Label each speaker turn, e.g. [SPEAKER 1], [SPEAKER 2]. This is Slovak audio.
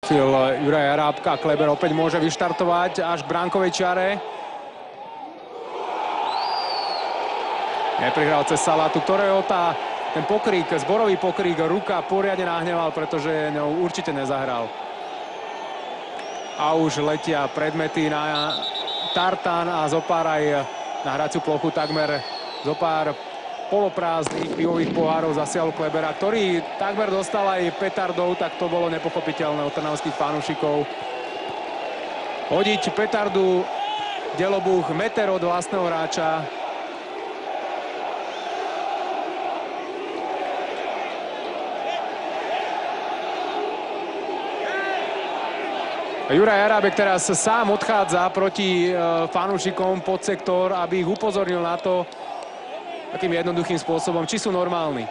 [SPEAKER 1] Trafil Juraj Arábka, Kleber opäť môže vyštartovať až k bránkovej čiare. Neprihral cez Salatu, ktorého ten pokrík, zborový pokrík, ruka poriadne nahneval, pretože ňou určite nezahral. A už letia predmety na tartán a zopár aj na hraciu plochu, takmer zopár poloprázdnych pivových pohárov zasiahol Klebera, ktorý takmer dostal aj petardou, tak to bolo nepochopiteľné od trnavských fanúšikov. Hodiť petardu Delobuch meter od vlastného hráča. Juraj Arábek teraz sám odchádza proti fanúšikom pod sektor, aby ich upozornil na to, takým jednoduchým spôsobom, či sú normálni.